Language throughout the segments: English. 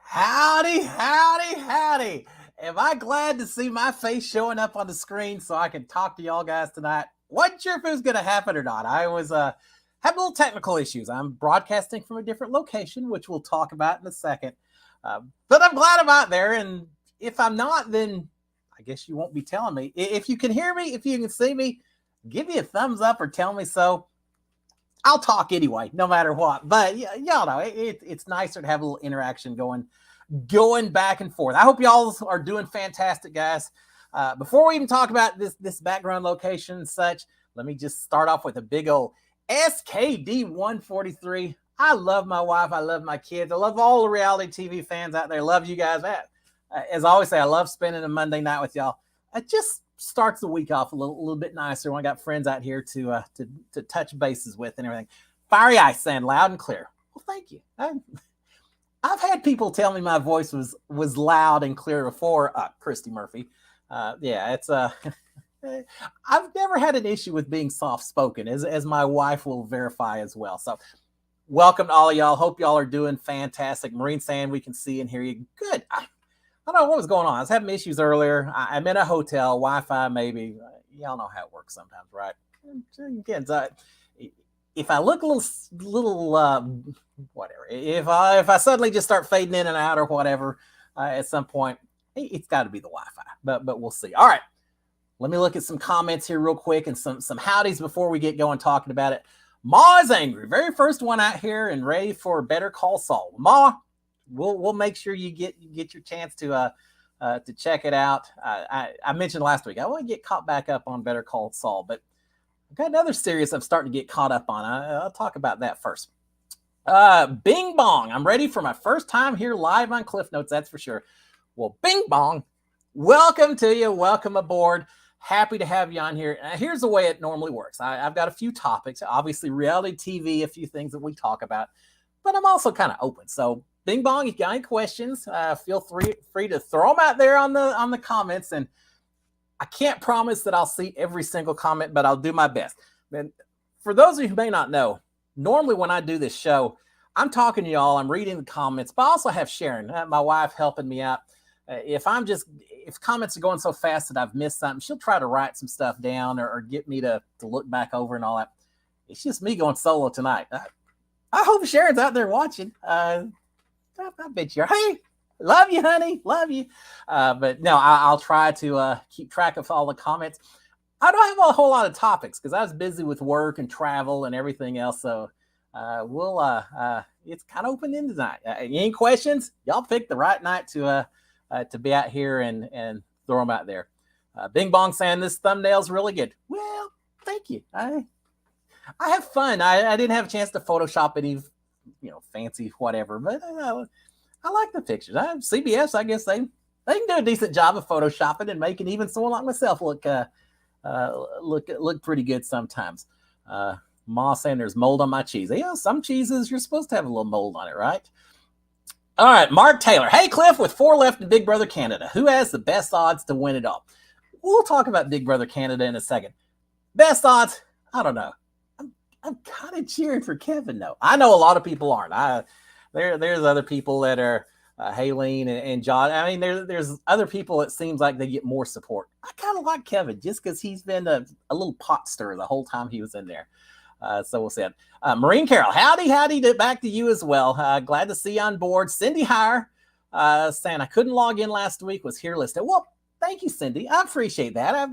Howdy, howdy, howdy. Am I glad to see my face showing up on the screen so I can talk to y'all guys tonight? Wasn't sure if it was going to happen or not. I was having little technical issues. I'm broadcasting from a different location, which we'll talk about in a second. But I'm glad I'm out there. And if I'm not, then I guess you won't be telling me. If you can hear me, if you can see me, give me a thumbs up or tell me so. I'll talk anyway, no matter what. But y'all know it's nicer to have a little interaction going back and forth. I hope y'all are doing fantastic, guys. Before we even talk about this background location and such, let me just start off with a big old SKD 143. I love my wife. I love my kids. I love all the reality TV fans out there. Love you guys. As I always say, I love spending a Monday night with y'all. It just starts the week off a little bit nicer when I got friends out here to touch bases with and everything. Fiery Ice saying loud and clear. Well, thank you. I've had people tell me my voice was loud and clear before. Christy Murphy. It's I've never had an issue with being soft spoken, as my wife will verify as well. So welcome to all of y'all. Hope y'all are doing fantastic. Marine saying we can see and hear you. Good. I don't know what was going on. I was having issues earlier. I'm in a hotel, Wi-Fi maybe. Y'all know how it works sometimes, right? Again, if I look a little whatever, if I suddenly just start fading in and out or whatever, at some point, it's got to be the Wi-Fi. But we'll see. All right, let me look at some comments here real quick and some howdies before we get going talking about it. Ma is angry. Very first one out here and ready for Better Call Saul. Ma, we'll make sure you get your chance to check it out. I mentioned last week I want to get caught back up on Better Call Saul, but I've got another series I'm starting to get caught up on. I'll talk about that first. Bing Bong. I'm ready for my first time here live on Cliff Notes, that's for sure. Well, Bing Bong, welcome to you. Welcome aboard. Happy to have you on here. Here's the way it normally works. I've got a few topics, obviously reality TV, a few things that we talk about, but I'm also kind of open. So Bing Bong, if you got any questions, feel free to throw them out there on the comments. And I can't promise that I'll see every single comment, but I'll do my best. And for those of you who may not know, normally when I do this show, I'm talking to y'all, I'm reading the comments, but I also have Sharon, my wife, helping me out. If comments are going so fast that I've missed something, she'll try to write some stuff down or get me to look back over and all that. It's just me going solo tonight. I hope Sharon's out there watching. I bet you're. Hey, love you, honey. Love you. But no, I'll try to keep track of all the comments. I don't have a whole lot of topics because I was busy with work and travel and everything else. So it's kind of open ended tonight. Any questions? Y'all picked the right night to be out here and throw them out there. Bing Bong saying this thumbnail's really good. Well, thank you. I have fun. I didn't have a chance to Photoshop any, fancy whatever, but I like the pictures. CBS, I guess they can do a decent job of photoshopping and making even someone like myself look pretty good sometimes. Ma saying there's mold on my cheese. Yeah, some cheeses you're supposed to have a little mold on it, right? All right, Mark Taylor. Hey, Cliff, with 4 left in Big Brother Canada, who has the best odds to win it all? We'll talk about Big Brother Canada in a second. Best odds? I don't know. I'm kind of cheering for Kevin, though. I know a lot of people aren't. There's other people that are Haleen and John. I mean, there's other people. It seems like they get more support. I kind of like Kevin just because he's been a little pot stirrer the whole time he was in there. So we'll see. Marine Carroll, howdy, back to you as well. Glad to see you on board. Cindy Hire saying I couldn't log in last week, was here listed. Well, thank you, Cindy. I appreciate that.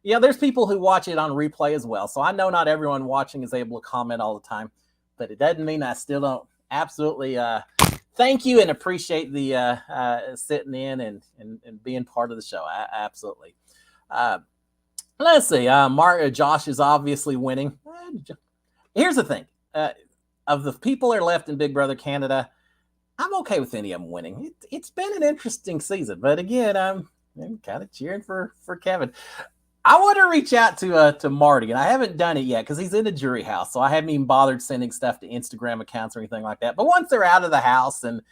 There's people who watch it on replay as well. So I know not everyone watching is able to comment all the time, but it doesn't mean I still don't absolutely thank you and appreciate the sitting in and being part of the show. Absolutely. Let's see. Josh is obviously winning. Here's the thing. Of the people that are left in Big Brother Canada, I'm okay with any of them winning. It's been an interesting season, but again, I'm kind of cheering for Kevin. I want to reach out to Marty, and I haven't done it yet because he's in the jury house, so I haven't even bothered sending stuff to Instagram accounts or anything like that. But once they're out of the house and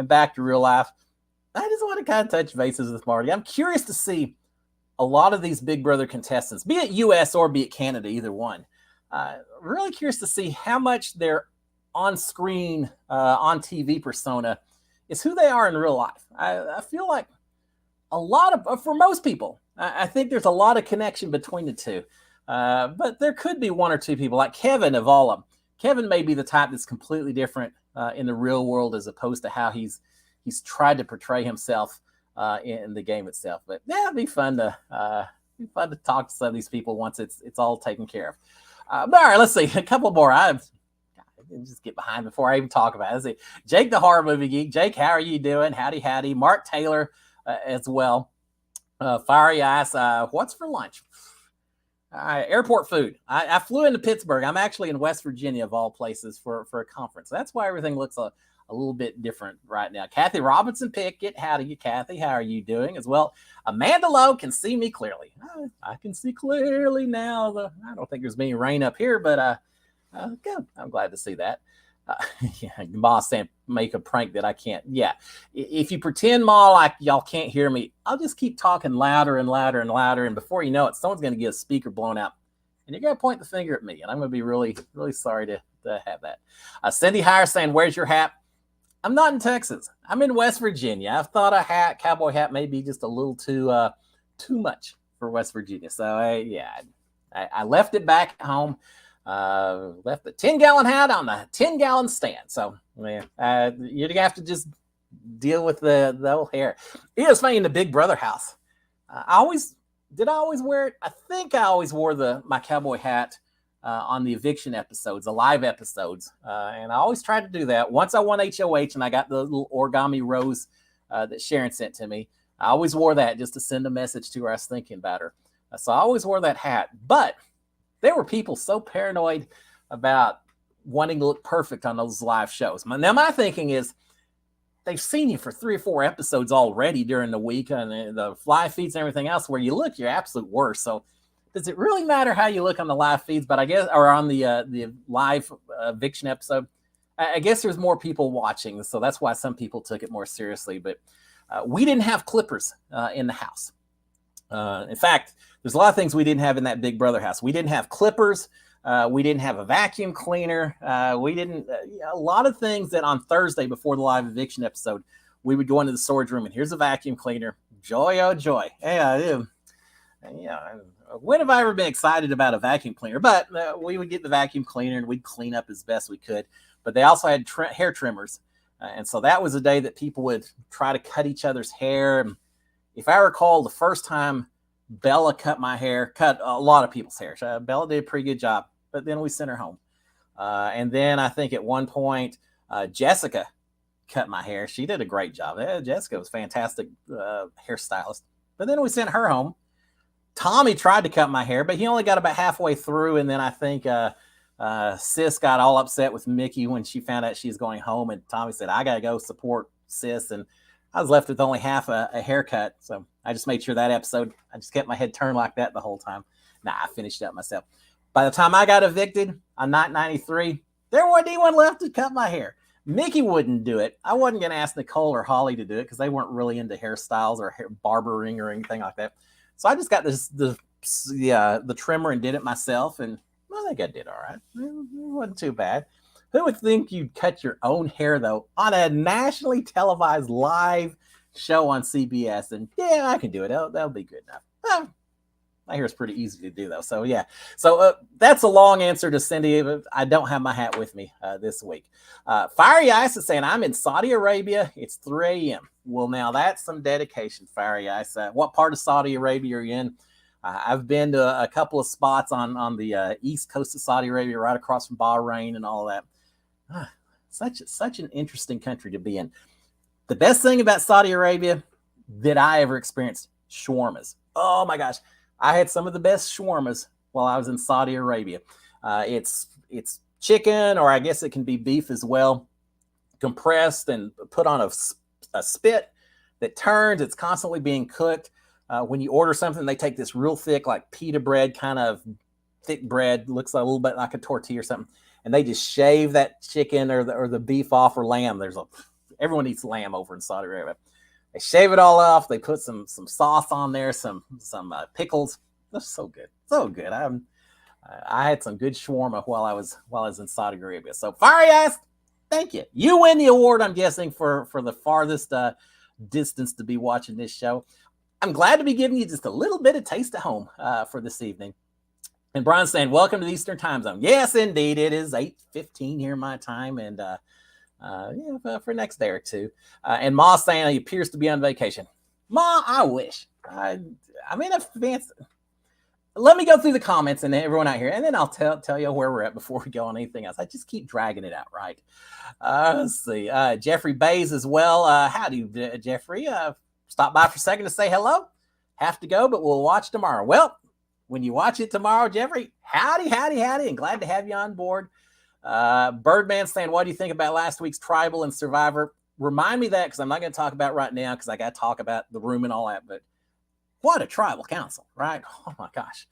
back to real life, I just want to kind of touch bases with Marty. I'm curious to see a lot of these Big Brother contestants, be it U.S. or be it Canada, either one. Really curious to see how much they're on-screen, on TV persona is who they are in real life. I feel like a lot of, for most people, I think there's a lot of connection between the two. But there could be one or two people, like Kevin of all of them. Kevin may be the type that's completely different in the real world as opposed to how he's tried to portray himself in the game itself. But yeah, it'd be fun to talk to some of these people once it's all taken care of. But all right, let's see a couple more. I just get behind before I even talk about it. Let's see. Jake the Horror Movie Geek. Jake, how are you doing? Howdy. Mark Taylor as well. Fiery Ice. What's for lunch? Airport food. I flew into Pittsburgh. I'm actually in West Virginia, of all places, for a conference. That's why everything looks a little bit different right now. Kathy Robinson Pickett. Howdy, Kathy. How are you doing as well? Amanda Lowe can see me clearly. I can see clearly now. I don't think there's any rain up here, but good. I'm glad to see that. Yeah, boss saying make a prank that I can't. Yeah, if you pretend, Ma, like y'all can't hear me, I'll just keep talking louder and louder and louder, and before you know it, someone's going to get a speaker blown out, and you're going to point the finger at me, and I'm going to be really, really sorry to have that. Cindy Hire saying, "Where's your hat?" I'm not in Texas. I'm in West Virginia. I've thought a cowboy hat, may be just a little too much for West Virginia. So I left it back at home. Left the 10-gallon hat on the 10-gallon stand. So yeah, you'd have to just deal with the old hair. It was funny in the Big Brother house. I always wear it. I think I always wore my cowboy hat on the eviction episodes, the live episodes, and I always tried to do that. Once I won HOH and I got the little origami rose that Sharon sent to me, I always wore that just to send a message to her. I was thinking about her, so I always wore that hat. But there were people so paranoid about wanting to look perfect on those live shows. Now, my thinking is they've seen you for 3 or 4 episodes already during the week and the live feeds and everything else where you look your absolute worst. So does it really matter how you look on the live feeds? But I guess, or on the live eviction episode, I guess there's more people watching. So that's why some people took it more seriously. But we didn't have clippers in the house. In fact, there's a lot of things we didn't have in that Big Brother house. We didn't have clippers. We didn't have a vacuum cleaner. We didn't, a lot of things that on Thursday before the live eviction episode, we would go into the storage room and here's a vacuum cleaner. Joy, oh joy. Yeah. When have I ever been excited about a vacuum cleaner? But we would get the vacuum cleaner and we'd clean up as best we could. But they also had hair trimmers. And so that was a day that people would try to cut each other's hair. And if I recall, the first time Bella cut my hair, cut a lot of people's hair. So Bella did a pretty good job, but then we sent her home. And then I think at one point, Jessica cut my hair. She did a great job. Jessica was a fantastic hairstylist. But then we sent her home. Tommy tried to cut my hair, but he only got about halfway through. And then I think Sis got all upset with Mickey when she found out she was going home. And Tommy said, I got to go support Sis. And I was left with only half a haircut. So I just made sure that episode, I just kept my head turned like that the whole time. I finished up myself. By the time I got evicted on night 93, there wasn't anyone left to cut my hair. Mickey wouldn't do it. I wasn't going to ask Nicole or Holly to do it because they weren't really into hairstyles or barbering or anything like that. So I just got the trimmer and did it myself. And I think I did all right. It wasn't too bad. Who would think you'd cut your own hair, though, on a nationally televised live show on CBS? And yeah, I can do it. That'll be good enough. My hair is pretty easy to do, though. So, yeah. So that's a long answer to Cindy. I don't have my hat with me this week. Fiery Ice is saying, I'm in Saudi Arabia. It's 3 a.m. Well, now that's some dedication, Fiery Ice. What part of Saudi Arabia are you in? I've been to a couple of spots on the east coast of Saudi Arabia, right across from Bahrain and all that. Such an interesting country to be in. The best thing about Saudi Arabia that I ever experienced, shawarmas. Oh my gosh. I had some of the best shawarmas while I was in Saudi Arabia. It's chicken, or I guess it can be beef as well, compressed and put on a spit that turns. It's constantly being cooked. When you order something, they take this real thick, like pita bread, kind of thick bread, looks a little bit like a tortilla or something, and they just shave that chicken or the beef off, or lamb. Everyone eats lamb over in Saudi Arabia. They shave it all off. They put some sauce on there, some pickles. That's so good, so good. I had some good shawarma while I was in Saudi Arabia. So Farias, thank you. You win the award, I'm guessing, for the farthest distance to be watching this show. I'm glad to be giving you just a little bit of taste at home for this evening. And Brian's saying, welcome to the Eastern Time Zone. Yes, indeed. It is 8:15 here my time. And for next day or two. And Ma saying he appears to be on vacation. Ma, I wish. I'm in advance. Let me go through the comments and everyone out here, and then I'll tell you where we're at before we go on anything else. I just keep dragging it out, right? Let's see. Jeffrey Bays as well. Howdy, Jeffrey. Stop by for a second to say hello. Have to go, but we'll watch tomorrow. Well, when you watch it tomorrow, Jeffrey, howdy, and glad to have you on board. Birdman saying, what do you think about last week's Tribal and Survivor? Remind me that, because I'm not going to talk about it right now, because I got to talk about the room and all that, but what a tribal council, right? Oh my gosh.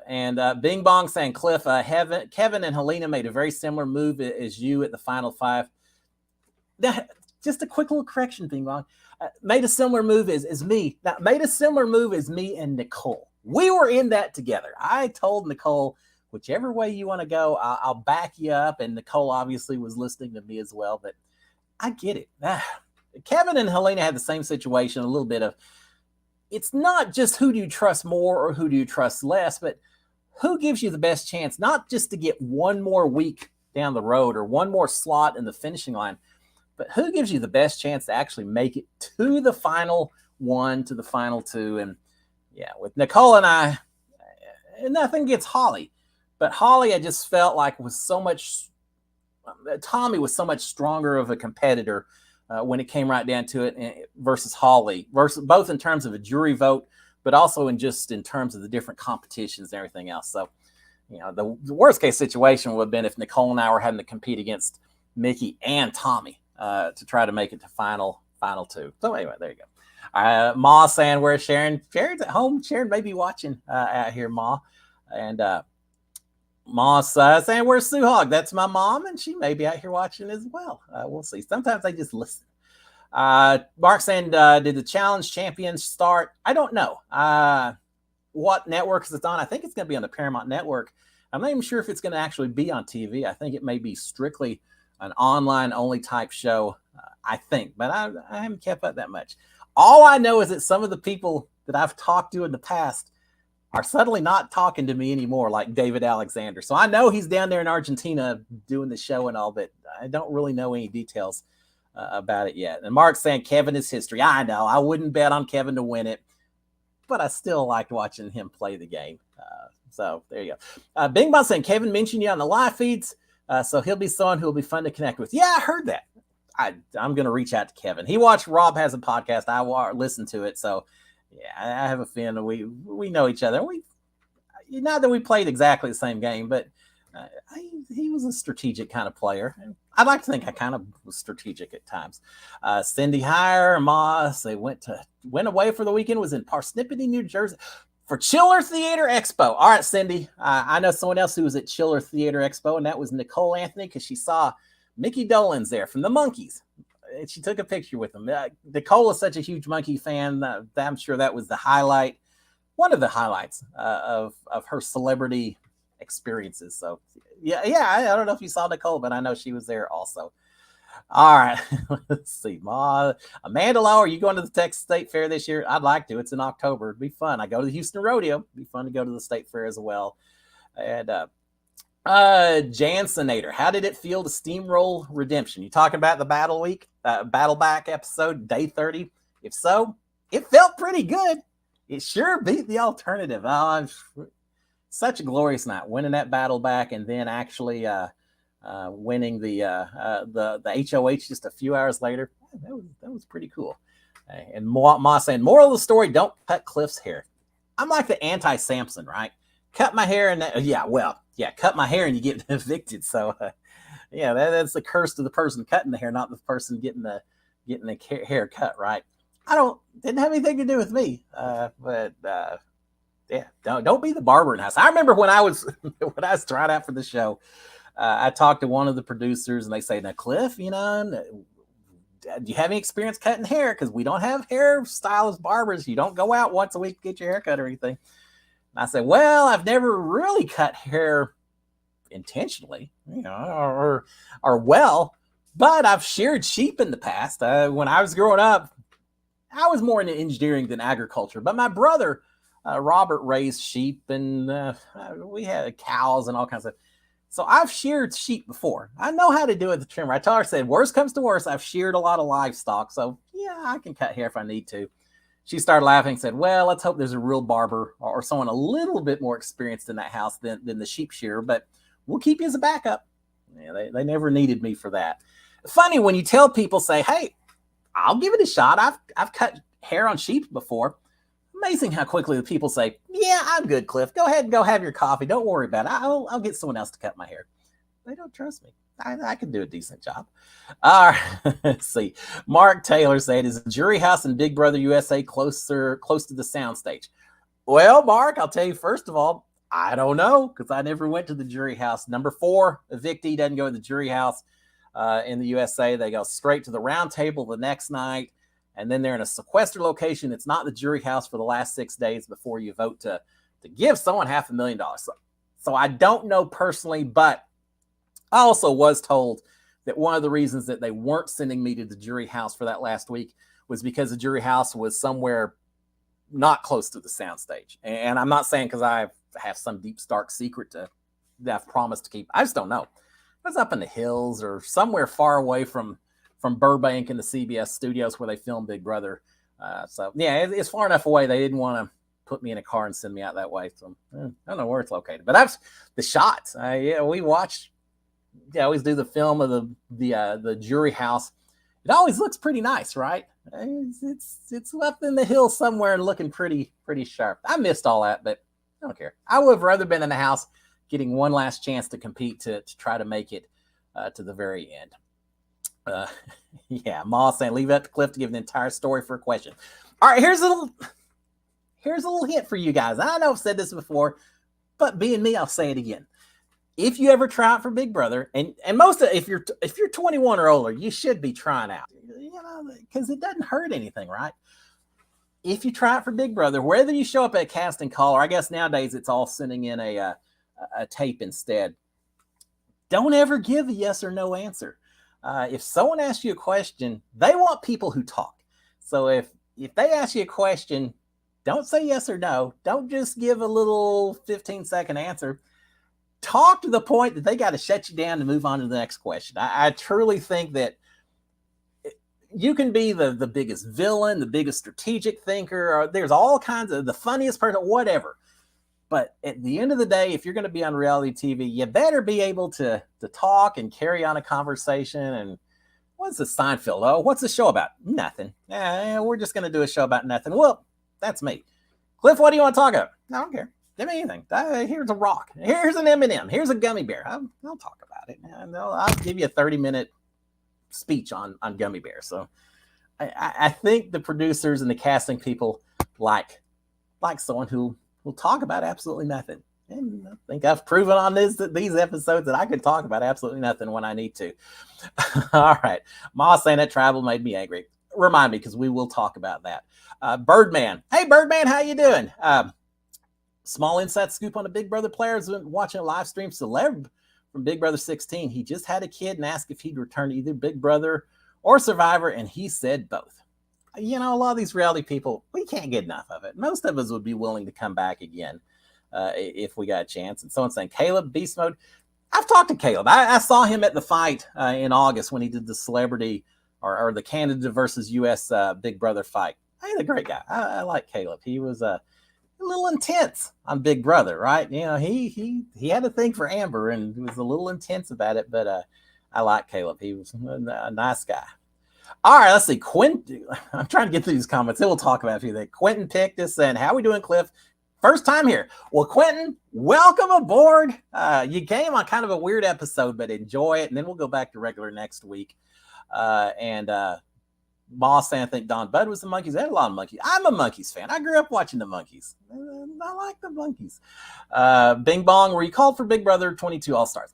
And Bing Bong saying, Cliff, Kevin and Helena made a very similar move as you at the Final Five. Just a quick little correction, Bing Bong. Made a similar move as me. Now, made a similar move as me and Nicole. We were in that together. I told Nicole, whichever way you want to go, I'll back you up. And Nicole obviously was listening to me as well, but I get it. Kevin and Helena had the same situation, a little bit of, it's not just who do you trust more or who do you trust less, but who gives you the best chance, not just to get one more week down the road or one more slot in the finishing line, but who gives you the best chance to actually make it to the final one, to the final two. And yeah, with Nicole and I, nothing against Holly, but Holly, I just felt like Tommy was so much stronger of a competitor when it came right down to it versus Holly, both in terms of a jury vote, but also in terms of the different competitions and everything else. So, the worst case situation would have been if Nicole and I were having to compete against Mickey and Tommy to try to make it to final two. So anyway, there you go. Ma saying, where's Sharon? Sharon's at home. Sharon may be watching out here, Ma. And Ma's saying, where's Sue Hogg? That's my mom, and she may be out here watching as well. We'll see. Sometimes they just listen. Mark saying, did the Challenge Champions start? I don't know. What network is it on? I think it's going to be on the Paramount Network. I'm not even sure if it's going to actually be on TV. I think it may be strictly an online-only type show, I think. But I haven't kept up that much. All I know is that some of the people that I've talked to in the past are suddenly not talking to me anymore, like David Alexander. So I know he's down there in Argentina doing the show and all, but I don't really know any details about it yet. And Mark's saying Kevin is history. I know. I wouldn't bet on Kevin to win it, but I still liked watching him play the game. So there you go. Bing Bong saying Kevin mentioned you on the live feeds, so he'll be someone who will be fun to connect with. Yeah, I heard that. I'm going to reach out to Kevin. He watched Rob Has a Podcast. I listened to it, so yeah, I have a feeling we know each other. Not that we played exactly the same game, but he was a strategic kind of player. I'd like to think I kind of was strategic at times. Cindy Heyer, Moss, they went away for the weekend, was in Parsippany, New Jersey for Chiller Theater Expo. All right, Cindy, I know someone else who was at Chiller Theater Expo, and that was Nicole Anthony, because she saw Mickey Dolenz there from the Monkees. And she took a picture with him. Nicole is such a huge Monkey fan. I'm sure that was one of the highlights of her celebrity experiences. So yeah, I don't know if you saw Nicole, but I know she was there also. All right, let's see. Amanda Lowe, are you going to the Texas State Fair this year? I'd like to. It's in October. It'd be fun. I go to the Houston Rodeo. It'd be fun to go to the State Fair as well. And Jansenator, how did it feel to steamroll Redemption? You talking about the Battle Back episode, day 30? If so, it felt pretty good. It sure beat the alternative. Such a glorious night, winning that Battle Back, and then actually winning the HOH just a few hours later. That was pretty cool. And Ma saying, moral of the story, don't cut Cliff's hair. I'm like the anti-Samson, right? Cut my hair and cut my hair and you get evicted. So that's the curse to the person cutting the hair, not the person getting the hair cut, right? Didn't have anything to do with me. But don't be the barber in the house. I remember when I was trying out for the show, I talked to one of the producers and they say, now Cliff, do you have any experience cutting hair? Because we don't have hairstylist barbers. You don't go out once a week to get your hair cut or anything. And I said, well, I've never really cut hair intentionally, or well, but I've sheared sheep in the past. When I was growing up, I was more into engineering than agriculture, but my brother, Robert, raised sheep, and we had cows and all kinds of. So I've sheared sheep before. I know how to do it with the trimmer. I told her, I said, worst comes to worst, I've sheared a lot of livestock. So yeah, I can cut hair if I need to. She started laughing and said, well, let's hope there's a real barber or someone a little bit more experienced in that house than the sheep shearer, but we'll keep you as a backup. Yeah, they never needed me for that. Funny when you tell people, say, hey, I'll give it a shot. I've cut hair on sheep before. Amazing how quickly the people say, yeah, I'm good, Cliff. Go ahead and go have your coffee. Don't worry about it. I'll get someone else to cut my hair. They don't trust me. I can do a decent job. All right, let's see. Mark Taylor said, is the Jury House in Big Brother USA close to the soundstage? Well, Mark, I'll tell you, first of all, I don't know, because I never went to the Jury House. Number 4, evictee doesn't go to the Jury House in the USA. They go straight to the round table the next night, and then they're in a sequestered location. It's not the Jury House for the last 6 days before you vote to give someone $500,000. So I don't know personally, but I also was told that one of the reasons that they weren't sending me to the Jury House for that last week was because the Jury House was somewhere not close to the soundstage. And I'm not saying because I have some deep, dark secret that I've promised to keep. I just don't know. It was up in the hills or somewhere far away from Burbank and the CBS studios where they filmed Big Brother. So, yeah, it's far enough away. They didn't want to put me in a car and send me out that way. So, I don't know where it's located. But that's the shots. Yeah, we watched. Yeah, I always do the film of the Jury House. It always looks pretty nice, right? It's up in the hills somewhere and looking pretty sharp. I missed all that, but I don't care. I would have rather been in the house getting one last chance to compete to try to make it to the very end. Yeah, Ma saying leave it up to Cliff to give an entire story for a question. All right, here's a little hint for you guys. I know I've said this before, but being me, I'll say it again. If you ever try out for Big Brother, and most of if you're 21 or older, you should be trying out, because it doesn't hurt anything, right? If you try out for Big Brother, whether you show up at casting call, or I guess nowadays it's all sending in a tape instead, don't ever give a yes or no answer. If someone asks you a question, they want people who talk. So if they ask you a question, don't say yes or no. Don't just give a little 15-second answer. Talk to the point that they got to shut you down to move on to the next question. I truly think that you can be the biggest villain, the biggest strategic thinker, or there's all kinds of the funniest person, whatever. But at the end of the day, if you're going to be on reality TV, you better be able to talk and carry on a conversation. And what's the Seinfeld? Oh, what's the show about? Nothing. We're just going to do a show about nothing. Well, that's me. Cliff, what do you want to talk about? I don't care. Give me anything. Here's a rock. Here's an M&M. Here's a gummy bear. I'll talk about it. I'll give you a 30-minute speech on gummy bears. So I think the producers and the casting people like someone who will talk about absolutely nothing. And I think I've proven on these episodes that I can talk about absolutely nothing when I need to. All right. Ma saying that travel made me angry. Remind me, because we will talk about that. Birdman. Hey, Birdman, how you doing? Small inside scoop on the Big Brother players watching a live stream. Celeb from Big Brother 16. He just had a kid and asked if he'd return to either Big Brother or Survivor, and he said both. A lot of these reality people, we can't get enough of it. Most of us would be willing to come back again if we got a chance. And someone's saying, Caleb, beast mode. I've talked to Caleb. I saw him at the fight in August when he did the celebrity or the Canada versus U.S. Big Brother fight. He's a great guy. I like Caleb. He was a little intense on Big Brother, right? He had a thing for Amber and was a little intense about it, but I like Caleb. He was a nice guy. All right, let's see. Quentin, I'm trying to get through these comments. Then we'll talk about a few things. Quentin picked us and how we doing, Cliff? First time here. Well, Quentin, welcome aboard. You came on kind of a weird episode, but enjoy it. And then we'll go back to regular next week. Boss saying I think Don Budd was the Monkeys. They had a lot of Monkeys. I'm a Monkeys fan. I grew up watching the Monkeys. I like the Monkeys. Bing Bong, were you called for Big Brother 22 All-Stars?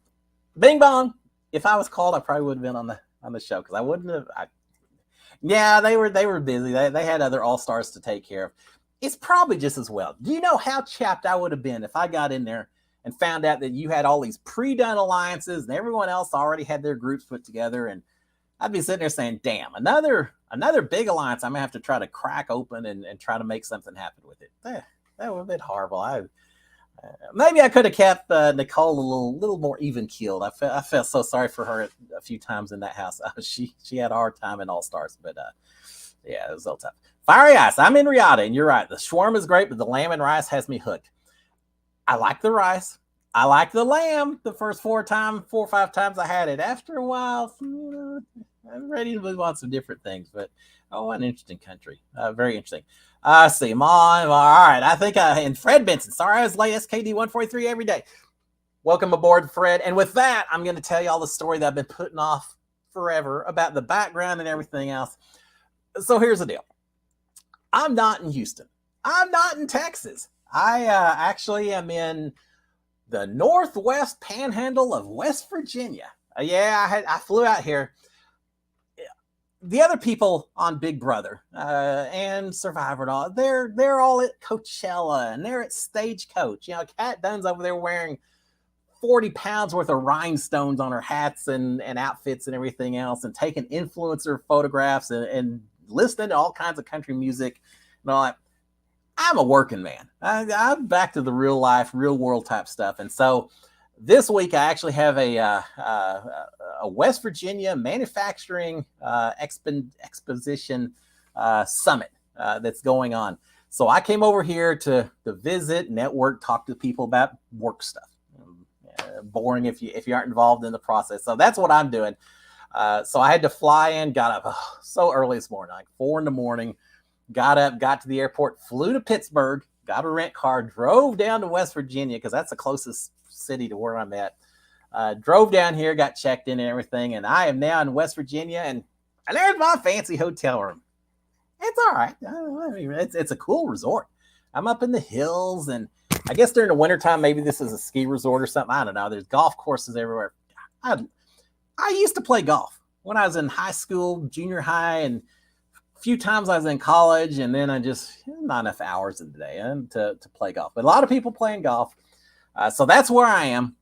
Bing Bong, if I was called, I probably would have been on the show because I wouldn't have. Yeah, they were busy. They had other All-Stars to take care of. it's probably just as well. Do you know how chapped I would have been if I got in there and found out that you had all these pre-done alliances and everyone else already had their groups put together? And I'd be sitting there saying, damn, another big alliance I'm gonna have to try to crack open and try to make something happen with it. That would have been horrible. Maybe I could have kept Nicole a little more even keeled. I felt so sorry for her a few times in that house. She had a hard time in All Stars, but yeah, it was all tough. Fiery Ice, I'm in Riyadh, and you're right. The shawarma is great, but the lamb and rice has me hooked. I like the rice. I like the lamb. The first 4 or 5 times I had it. After a while, I'm ready to move on to some different things. But an interesting country. Very interesting. See, Mom. All right. I think and Fred Benson. Sorry I was late. SKD 143 every day. Welcome aboard, Fred. And with that, I'm going to tell you all the story that I've been putting off forever about the background and everything else. So here's the deal. I'm not in Houston. I'm not in Texas. I actually am in the northwest panhandle of West Virginia. I flew out here. The other people on Big Brother and Survivor and all, they're all at Coachella and they're at Stagecoach. Kat Dunn's over there wearing 40 pounds worth of rhinestones on her hats and outfits and everything else, and taking influencer photographs and listening to all kinds of country music and all that. I'm a working man. I'm back to the real life, real world type stuff. And so this week I actually have a West Virginia manufacturing exposition summit that's going on. So I came over here to visit, network, talk to people about work stuff. Boring if you aren't involved in the process. So that's what I'm doing. So I had to fly in, got up so early this morning, like 4 a.m, got up, got to the airport, flew to Pittsburgh, got a rent car, drove down to West Virginia because that's the closest city to where I'm at. Drove down here, got checked in and everything, and I am now in West Virginia, and there's my fancy hotel room. It's all right. It's a cool resort. I'm up in the hills, and I guess during the wintertime, maybe this is a ski resort or something. I don't know. There's golf courses everywhere. I used to play golf when I was in high school, junior high, and a few times I was in college, and then I just not enough hours in the day to play golf. But a lot of people playing golf. So that's where I am.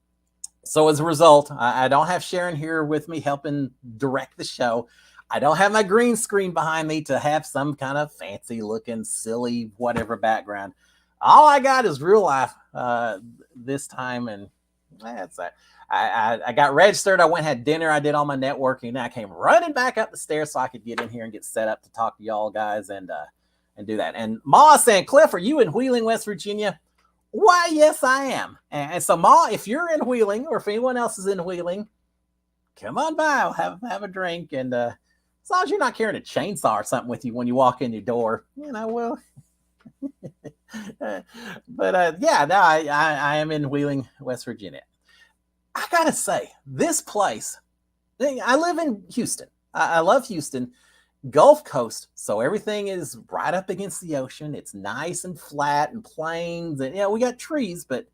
So as a result, I don't have Sharon here with me helping direct the show. I don't have my green screen behind me to have some kind of fancy looking, silly, whatever background. All I got is real life this time, and that's that. I got registered. I went, had dinner. I did all my networking. And I came running back up the stairs so I could get in here and get set up to talk to y'all guys and do that. And Ma saying, Cliff, are you in Wheeling, West Virginia? Why, yes, I am. And so, Ma, if you're in Wheeling, or if anyone else is in Wheeling, come on by. I'll have a drink. And as long as you're not carrying a chainsaw or something with you when you walk in your door, well. But yeah, no, I am in Wheeling, West Virginia. I gotta say, this place, I live in Houston. I love Houston. Gulf Coast, so everything is right up against the ocean. It's nice and flat and plains, and we got trees, but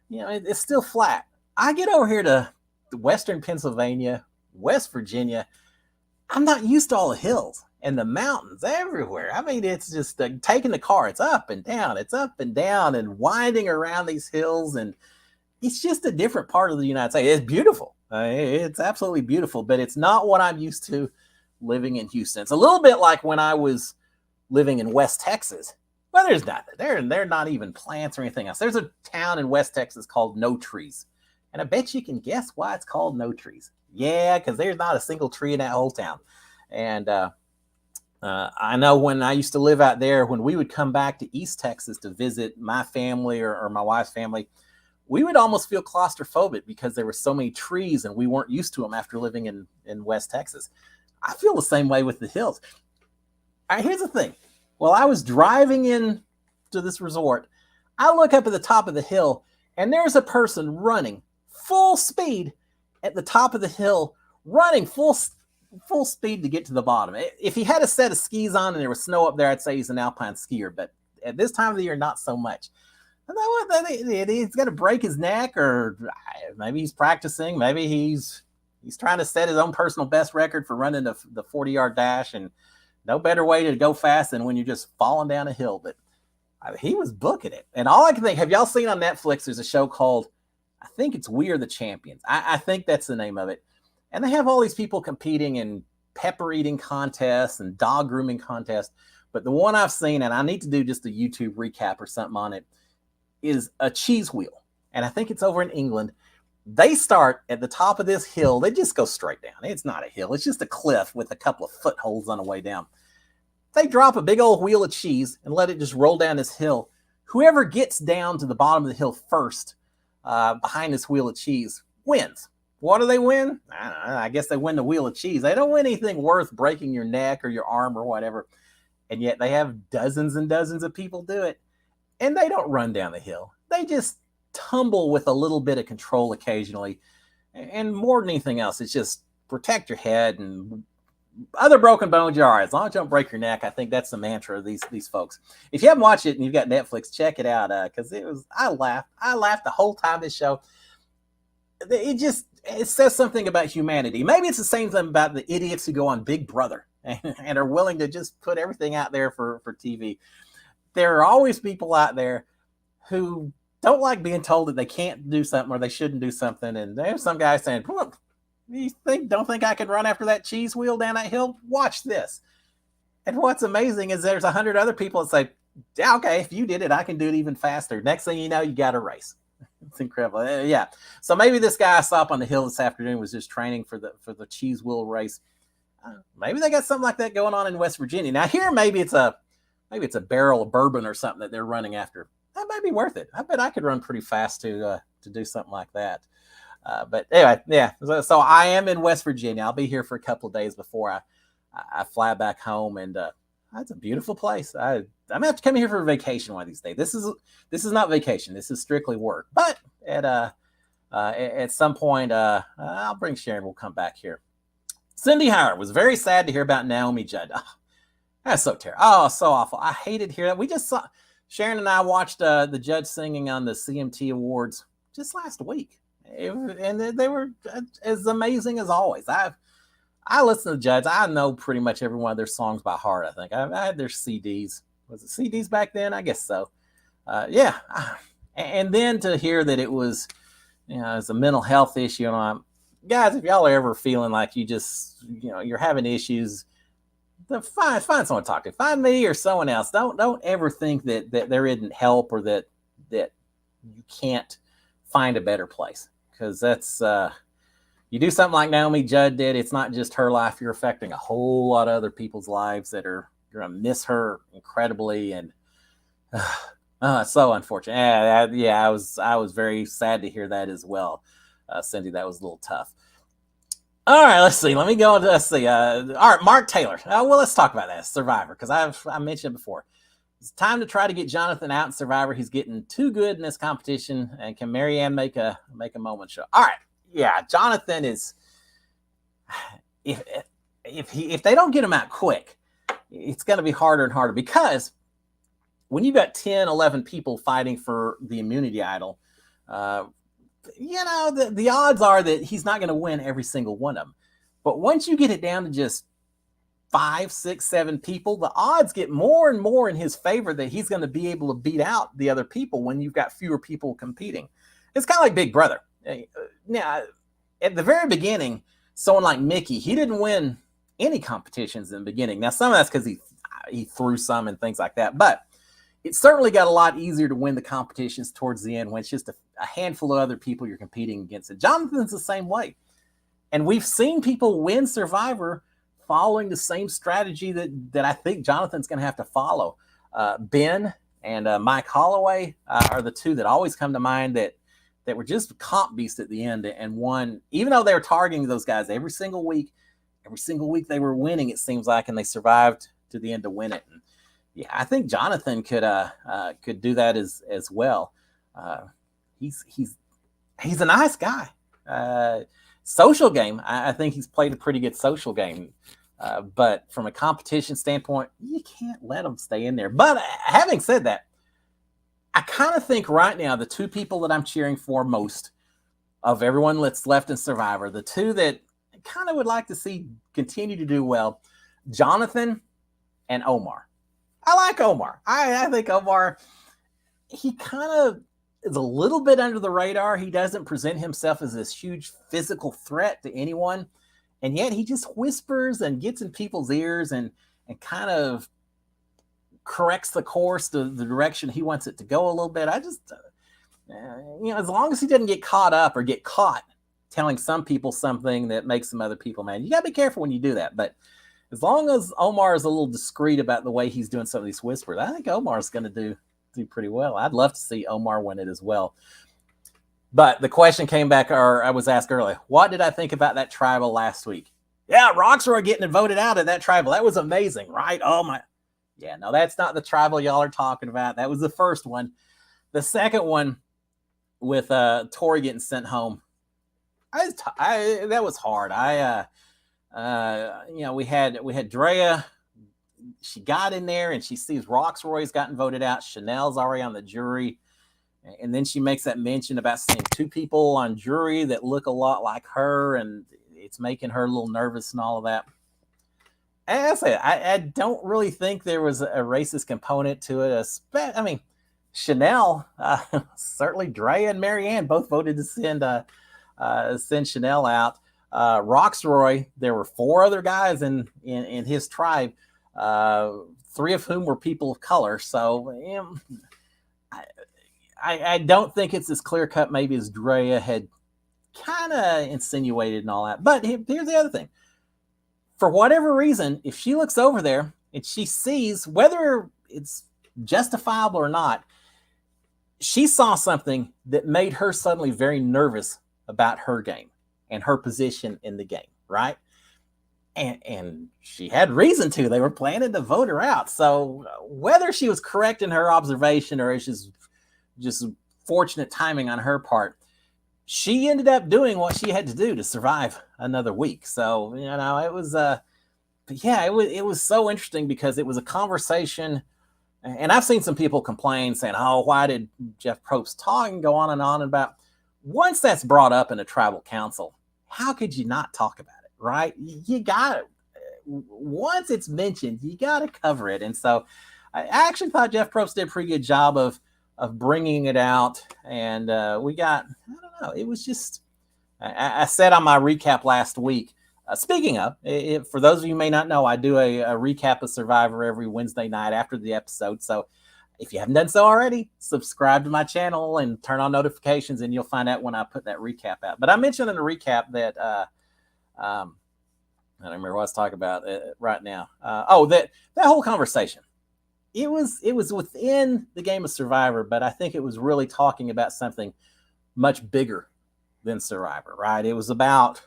it's still flat. I get over here to Western Pennsylvania, West Virginia. I'm not used to all the hills and the mountains everywhere. I mean, it's just taking the car. It's up and down. It's up and down and winding around these hills, and it's just a different part of the United States. It's beautiful. It's absolutely beautiful, but it's not what I'm used to living in Houston. It's a little bit like when I was living in West Texas. Well, there's nothing. They're not even plants or anything else. There's a town in West Texas called No Trees. And I bet you can guess why it's called No Trees. Yeah, because there's not a single tree in that whole town. And I know when I used to live out there, when we would come back to East Texas to visit my family or my wife's family, we would almost feel claustrophobic because there were so many trees and we weren't used to them after living in West Texas. I feel the same way with the hills. All right, here's the thing. While I was driving in to this resort, I look up at the top of the hill, and there's a person running full speed at the top of the hill, running full speed to get to the bottom. If he had a set of skis on and there was snow up there, I'd say he's an alpine skier, but at this time of the year, not so much. He's going to break his neck, or maybe he's practicing. Maybe he's trying to set his own personal best record for running the 40-yard dash, and no better way to go fast than when you're just falling down a hill. But He was booking it. And all I can think, have y'all seen on Netflix, there's a show called, I think it's We Are the Champions. I think that's the name of it. And they have all these people competing in pepper eating contests and dog grooming contests. But the one I've seen, and I need to do just a YouTube recap or something on it, is a cheese wheel. And I think it's over in England. They start at the top of this hill. They just go straight down. It's not a hill. It's just a cliff with a couple of footholds on the way down. They drop a big old wheel of cheese and let it just roll down this hill. Whoever gets down to the bottom of the hill first, behind this wheel of cheese, wins. What do they win? I don't know. I guess they win the wheel of cheese. They don't win anything worth breaking your neck or your arm or whatever. And yet they have dozens and dozens of people do it. And they don't run down the hill. They just tumble with a little bit of control occasionally. And more than anything else, it's just protect your head, and other broken bones, you're all right. As long as you don't break your neck, I think that's the mantra of these folks. If you haven't watched it and you've got Netflix, check it out, because I laughed the whole time this show. It says something about humanity. Maybe it's the same thing about the idiots who go on Big Brother and are willing to just put everything out there for TV. There are always people out there who don't like being told that they can't do something or they shouldn't do something. And there's some guy saying, you don't think I can run after that cheese wheel down that hill? Watch this. And what's amazing is there's 100 other people that say, yeah, okay, if you did it, I can do it even faster. Next thing you know, you got a race. It's incredible. Yeah. So maybe this guy I saw up on the hill this afternoon was just training for the cheese wheel race. Maybe they got something like that going on in West Virginia. Now here, maybe it's a barrel of bourbon or something that they're running after. That might be worth it. I bet I could run pretty fast to do something like that. But anyway, yeah. So I am in West Virginia. I'll be here for a couple of days before I fly back home, and it's a beautiful place. I'm gonna have to come here for a vacation one of these days. This is not vacation. This is strictly work. But at some point, I'll bring Sharon. We'll come back here. Cindy Howard was very sad to hear about Naomi Judd. Oh, that's so terrible. Oh, so awful. I hated to hear that. We just saw Sharon and I watched the judge singing on the CMT Awards just last week. And they were as amazing as always. I listen to the Judds. I know pretty much every one of their songs by heart. I think I had their CDs. Was it CDs back then? I guess so. Yeah. And then to hear that it was, it's a mental health issue. And guys, if y'all are ever feeling like you just, you're having issues, then find someone to talk to. Find me or someone else. Don't ever think that there isn't help or that you can't find a better place. Because that's, you do something like Naomi Judd did, it's not just her life. You're affecting a whole lot of other people's lives that you're going to miss her incredibly. And so unfortunate. Yeah, I was very sad to hear that as well. Cindy, that was a little tough. All right, let's see. All right, Mark Taylor. Let's talk about that, Survivor, because I mentioned it before. It's time to try to get Jonathan out in Survivor. He's getting too good in this competition. And can Marianne make a moment show? All right. Yeah, Jonathan is, if they don't get him out quick, it's going to be harder and harder, because when you've got 10, 11 people fighting for the immunity idol, the odds are that he's not going to win every single one of them. But once you get it down to just 5, 6, 7 people, the odds get more and more in his favor that he's going to be able to beat out the other people when you've got fewer people competing. It's kind of like Big Brother. Now, at the very beginning, someone like Mickey, he didn't win any competitions in the beginning. Now, some of that's because he threw some and things like that, but it certainly got a lot easier to win the competitions towards the end when it's just a handful of other people you're competing against. And Jonathan's the same way. And we've seen people win Survivor following the same strategy that I think Jonathan's going to have to follow. Ben and Mike Holloway are the two that always come to mind that were just comp beasts at the end and won, even though they were targeting those guys every single week. Every single week they were winning, it seems like, and they survived to the end to win it. And yeah, I think Jonathan could do that as well. He's a nice guy. Social game, I think he's played a pretty good social game. But from a competition standpoint, you can't let him stay in there. But having said that, I kind of think right now the two people that I'm cheering for most of everyone that's left in Survivor, the two that I kind of would like to see continue to do well, Jonathan and Omar. I like Omar. I think Omar, he kind of is a little bit under the radar. He doesn't present himself as this huge physical threat to anyone, and yet he just whispers and gets in people's ears and kind of corrects the course to the direction he wants it to go a little bit. I just, as long as he doesn't get caught up or get caught telling some people something that makes some other people mad, you got to be careful when you do that. But as long as Omar is a little discreet about the way he's doing some of these whispers, I think Omar's going to do pretty well. I'd love to see Omar win it as well. But the question came back, or I was asked earlier, what did I think about that tribal last week? Yeah, Roxroy getting voted out at that tribal. That was amazing, right? Oh my. Yeah, no, that's not the tribal y'all are talking about. That was the first one. The second one with Tori getting sent home. That was hard. We had Drea. She got in there and she sees Roxroy's gotten voted out. Chanel's already on the jury. And then she makes that mention about seeing two people on jury that look a lot like her, and it's making her a little nervous and all of that. As I don't really think there was a racist component to it. I mean, Chanel, certainly Drea and Marianne both voted to send Chanel out. Roxroy, there were 4 other guys in his tribe, 3 of whom were people of color. So I don't think it's as clear cut maybe as Drea had kind of insinuated and all that. But here's the other thing. For whatever reason, if she looks over there and she sees, whether it's justifiable or not, she saw something that made her suddenly very nervous about her game and her position in the game, right? And she had reason to. They were planning to vote her out. So whether she was correct in her observation or it's just fortunate timing on her part, she ended up doing what she had to do to survive another week. So, it was, it was so interesting because it was a conversation. And I've seen some people complain saying, oh, why did Jeff Probst talk and go on and on about, once that's brought up in a tribal council, how could you not talk about it, right? You got it. Once it's mentioned, you got to cover it. And so I actually thought Jeff Probst did a pretty good job of bringing it out. And we got, I don't know, it was just, I said on my recap last week, speaking of, for those of you who may not know, I do a recap of Survivor every Wednesday night after the episode. So if you haven't done so already, subscribe to my channel and turn on notifications and you'll find out when I put that recap out. But I mentioned in the recap that, I don't remember what I was talking about right now. That whole conversation. It was within the game of Survivor, but I think it was really talking about something much bigger than Survivor, right? It was about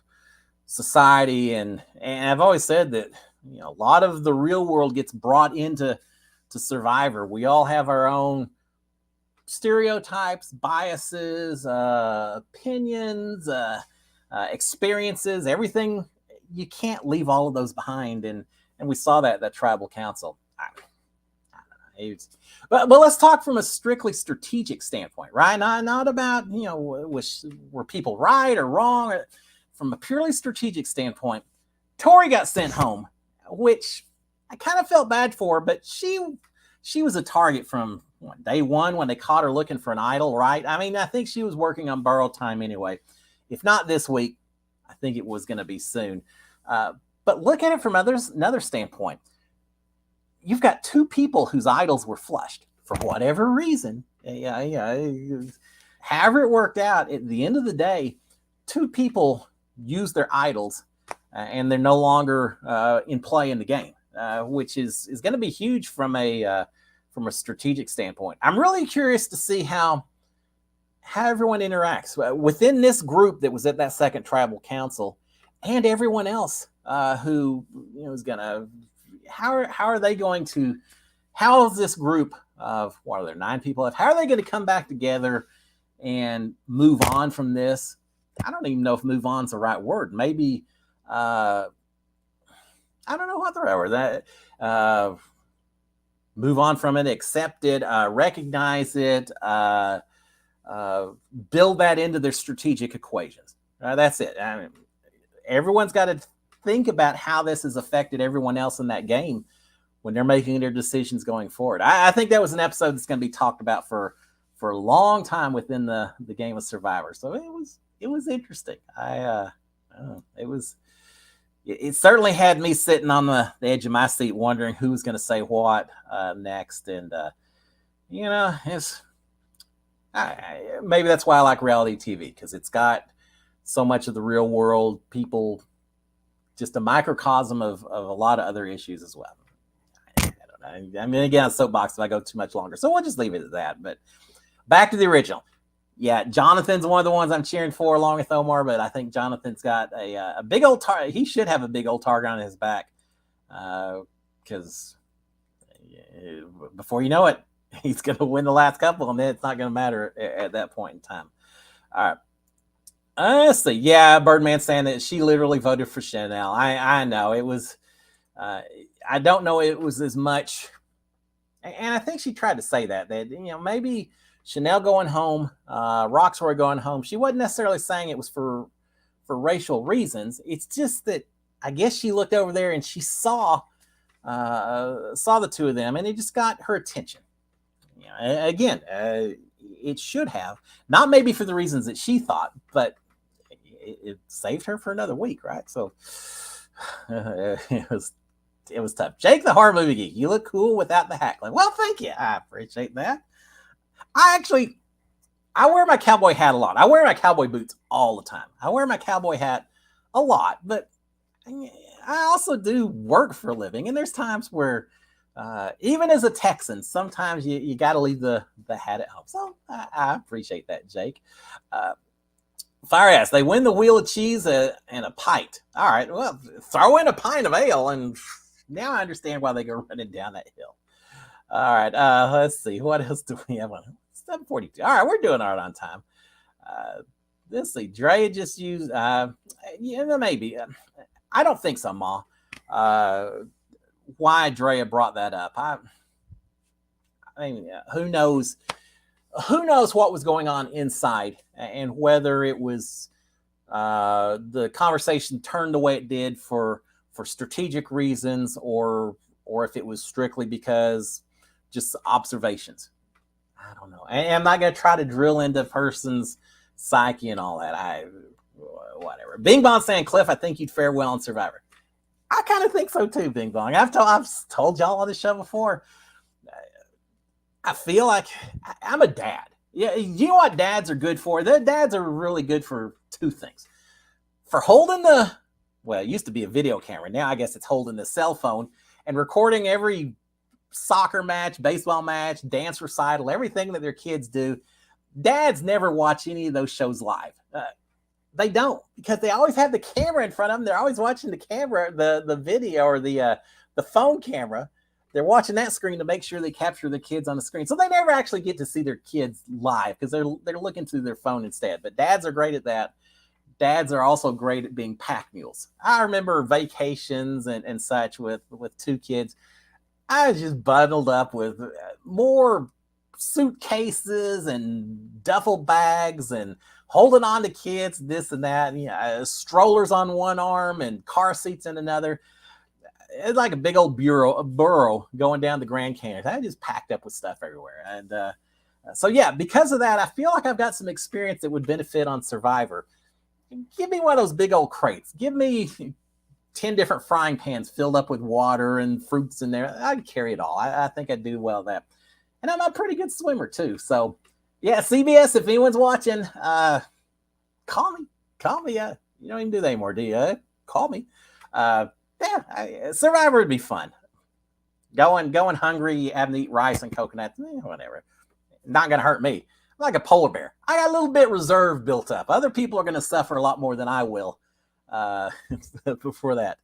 society, and I've always said that a lot of the real world gets brought into Survivor. We all have our own stereotypes, biases, opinions, experiences, everything. You can't leave all of those behind, and we saw that tribal council. But let's talk from a strictly strategic standpoint, right? Not about, were people right or wrong. From a purely strategic standpoint, Tori got sent home, which I kind of felt bad for, but she was a target from day one when they caught her looking for an idol, right? I mean, I think she was working on borrowed time anyway. If not this week, I think it was going to be soon. But look at it from another standpoint. You've got 2 people whose idols were flushed for whatever reason. However it worked out, at the end of the day, 2 people use their idols and they're no longer in play in the game, which is going to be huge from a strategic standpoint. I'm really curious to see how everyone interacts within this group that was at that second tribal council, and everyone else who is going to. How are they going to? How is this group of, what are there, 9 people left? How are they going to come back together and move on from this? I don't even know if move on is the right word. Maybe I don't know what the right word. Move on from it, accept it, recognize it, build that into their strategic equations. That's it. I mean, everyone's got to think about how this has affected everyone else in that game, when they're making their decisions going forward. I think that was an episode that's going to be talked about for a long time within the game of Survivor. So it was interesting. It was. It certainly had me sitting on the edge of my seat, wondering who's going to say what next. And it's maybe that's why I like reality TV, because it's got so much of the real world people, just a microcosm of a lot of other issues as well. I don't know. I mean, again, a soapbox if I go too much longer, so we'll just leave it at that. But back to the original. Yeah, Jonathan's one of the ones I'm cheering for along with Omar, but I think Jonathan's got a big old target. He should have a big old target on his back, because before you know it, he's going to win the last couple, and then it's not going to matter at that point in time. All right. Let's see. Yeah, Birdman saying that she literally voted for Chanel. I know it was. I don't know it was as much, and I think she tried to say that maybe Chanel going home, Roxroy going home. She wasn't necessarily saying it was for racial reasons. It's just that I guess she looked over there and she saw the two of them, and it just got her attention. Again, it should have, not maybe for the reasons that she thought, but it saved her for another week, right? So it was tough. Jake the Horror Movie Geek, you look cool without the hackling. Well, thank you. I appreciate that. I wear my cowboy hat a lot. I wear my cowboy boots all the time. I wear my cowboy hat a lot, but I also do work for a living. And there's times where, even as a Texan, sometimes you got to leave the hat at home. So I appreciate that, Jake. Fire ass, they win the wheel of cheese and a pint. All right, well, throw in a pint of ale, and now I understand why they go running down that hill. All right, let's see. What else do we have on? 7:42. All right, we're doing all right on time. Let's see. Dre just used, maybe. I don't think so, Ma. Why Drea brought that up? I mean, who knows? Who knows what was going on inside, and whether it was the conversation turned the way it did for strategic reasons, or if it was strictly because just observations. I don't know. And I'm not going to try to drill into a person's psyche and all that. Whatever. Bing Bong saying, Cliff, I think you'd fare well on Survivor. I kind of think so too, Bing Bong. I've told y'all on the show before. I feel like I'm a dad. Yeah, you know what dads are good for? The dads are really good for two things. For holding it used to be a video camera. Now I guess it's holding the cell phone and recording every soccer match, baseball match, dance recital, everything that their kids do. Dads never watch any of those shows live. They don't, because they always have the camera in front of them. They're always watching the camera, the video, or the phone camera. They're watching that screen to make sure they capture the kids on the screen. So they never actually get to see their kids live, because they're looking through their phone instead. But dads are great at that. Dads are also great at being pack mules. I remember vacations and such with two kids. I was just bundled up with more suitcases and duffel bags and holding on to kids, this and that, strollers on one arm and car seats in another. It's like a big old burro going down the Grand Canyon. I just packed up with stuff everywhere. And so, yeah, because of that, I feel like I've got some experience that would benefit on Survivor. Give me one of those big old crates. Give me 10 different frying pans filled up with water and fruits in there. I'd carry it all. I think I'd do well at that. And I'm a pretty good swimmer, too. So, yeah, CBS, if anyone's watching, call me. You don't even do that anymore, do you? Call me. Survivor would be fun. Going hungry, having to eat rice and coconuts, whatever. Not going to hurt me. I'm like a polar bear. I got a little bit reserve built up. Other people are going to suffer a lot more than I will before that.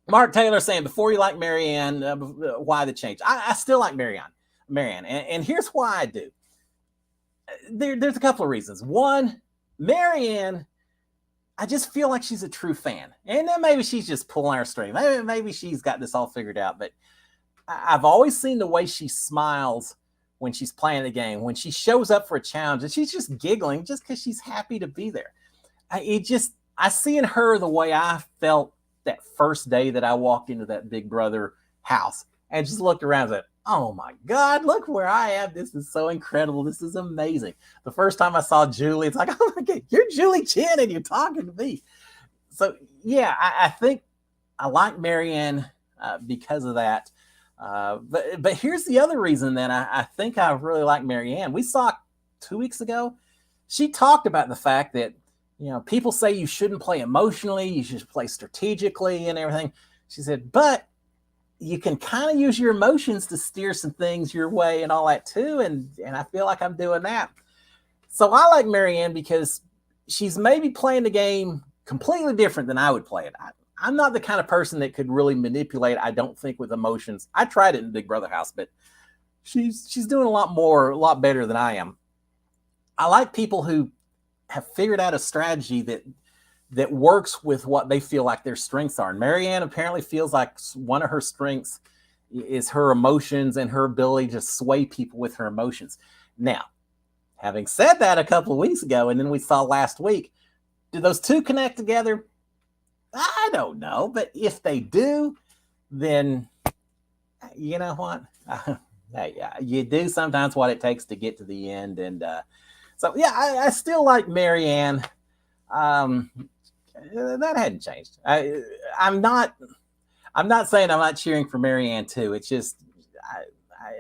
Mark Taylor saying, before you like Marianne, why the change? I still like Marianne. And here's why I do. There's a couple of reasons. One, Marianne, I just feel like she's a true fan. And then maybe she's just pulling our string. Maybe she's got this all figured out. But I've always seen the way she smiles when she's playing the game, when she shows up for a challenge, and she's just giggling just because she's happy to be there. I see in her the way I felt that first day that I walked into that Big Brother house and just looked around and said, oh my God, look where I am. This is so incredible. This is amazing. The first time I saw Julie, it's like, oh my God, you're Julie Chen and you're talking to me. So yeah, I think I like Marianne because of that. But here's the other reason that I think I really like Marianne. We saw 2 weeks ago, she talked about the fact that, people say you shouldn't play emotionally, you should play strategically and everything. She said, but you can kind of use your emotions to steer some things your way and all that too. And I feel like I'm doing that. So I like Marianne because she's maybe playing the game completely different than I would play it. I'm not the kind of person that could really manipulate, I don't think, with emotions. I tried it in Big Brother house, but she's doing a lot better than I am. I like people who have figured out a strategy that works with what they feel like their strengths are. And Marianne apparently feels like one of her strengths is her emotions and her ability to sway people with her emotions. Now, having said that a couple of weeks ago, and then we saw last week, do those two connect together? I don't know. But if they do, then you know what? You do sometimes what it takes to get to the end. And so, yeah, I still like Marianne. That hadn't changed. I'm not saying I'm not cheering for Marianne too. It's just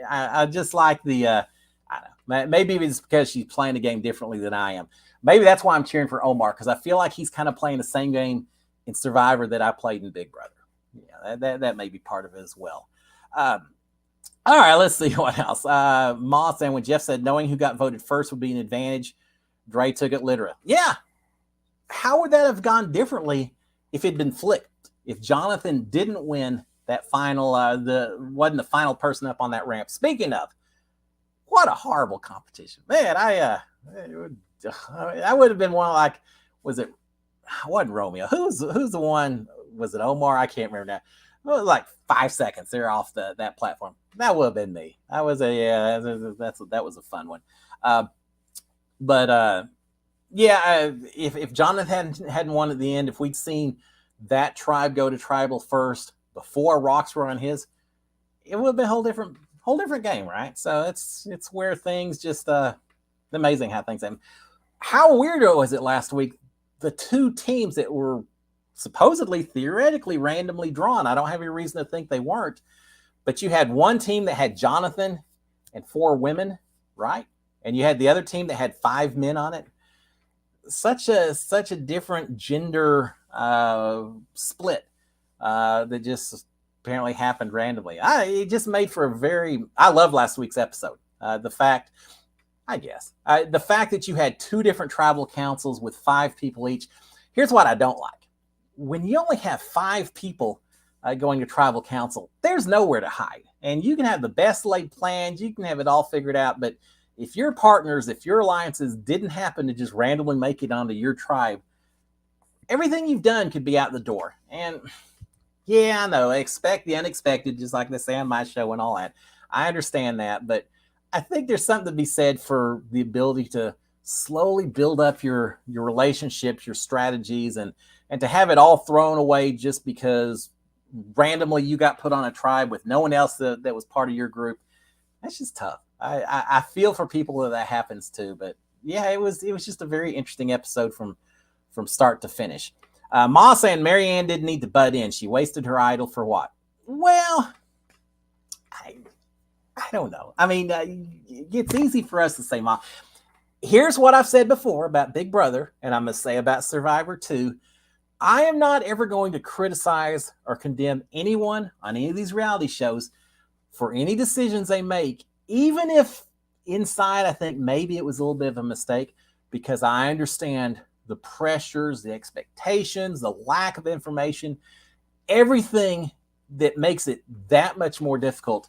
I just like the I don't know, maybe it's because she's playing the game differently than I am. Maybe that's why I'm cheering for Omar, because I feel like he's kind of playing the same game in Survivor that I played in Big Brother. Yeah, that may be part of it as well. All right, let's see what else. Moss, and when Jeff said knowing who got voted first would be an advantage, Dre took it literal. Yeah. How would that have gone differently if it'd been flipped? If Jonathan didn't win that final, wasn't the final person up on that ramp. Speaking of, what a horrible competition, man! I would have been one like, wasn't Romeo? Who's the one? Was it Omar? I can't remember now. It was like 5 seconds. They're off that platform. That would have been me. That was that was a fun one. If Jonathan hadn't won at the end, if we'd seen that tribe go to tribal first before rocks were on his, it would have been a whole different game, right? So it's where things just amazing how things happen. How weirdo was it last week? The two teams that were supposedly theoretically randomly drawn. I don't have any reason to think they weren't, but you had one team that had Jonathan and 4 women, right? And you had the other team that had 5 men on it. Such a different gender split that just apparently happened randomly. It just made for I love last week's episode. The fact that you had 2 different tribal councils with 5 people each. Here's what I don't like. When you only have 5 people going to tribal council, there's nowhere to hide. And you can have the best laid plans. You can have it all figured out. But if your partners, if your alliances didn't happen to just randomly make it onto your tribe, everything you've done could be out the door. And yeah, I know, expect the unexpected, just like they say on my show and all that. I understand that, but I think there's something to be said for the ability to slowly build up your relationships, your strategies, and to have it all thrown away just because randomly you got put on a tribe with no one else that was part of your group. That's just tough. I feel for people that happens to, but yeah, it was just a very interesting episode from start to finish. Ma saying Marianne didn't need to butt in. She wasted her idol for what? Well, I don't know. I mean, it's easy for us to say, Ma. Here's what I've said before about Big Brother, and I'm going to say about Survivor too. I am not ever going to criticize or condemn anyone on any of these reality shows for any decisions they make, even if inside I think maybe it was a little bit of a mistake, because I understand the pressures, the expectations, the lack of information, everything that makes it that much more difficult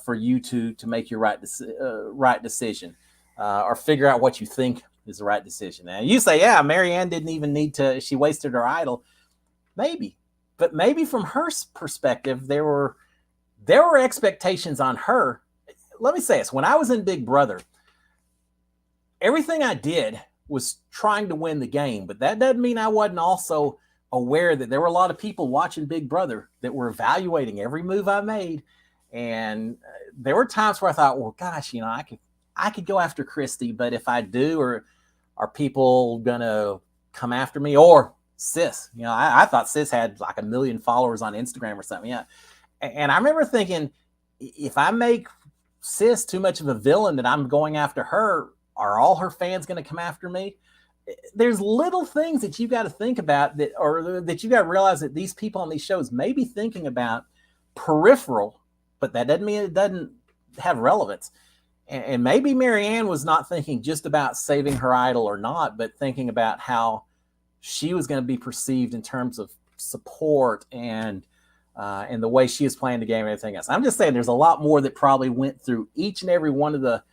for you to make your right decision or figure out what you think is the right decision. Now you say, yeah, Marianne didn't even need to, she wasted her idol. Maybe, but maybe from her perspective, there were expectations on her. Let me say this. When I was in Big Brother, everything I did was trying to win the game, but that doesn't mean I wasn't also aware that there were a lot of people watching Big Brother that were evaluating every move I made. And there were times where I thought, well, gosh, I could go after Christy, but if I do, or are people gonna come after me? Or Sis, I thought Sis had like 1 million followers on Instagram or something. Yeah. And I remember thinking, if I make Sis too much of a villain that I'm going after her, are all her fans going to come after me? There's little things that you got to think about that you got to realize that these people on these shows may be thinking about peripheral, but that doesn't mean it doesn't have relevance. And maybe Marianne was not thinking just about saving her idol or not, but thinking about how she was going to be perceived in terms of support and the way she is playing the game and everything else. I'm just saying there's a lot more that probably went through each and every one of the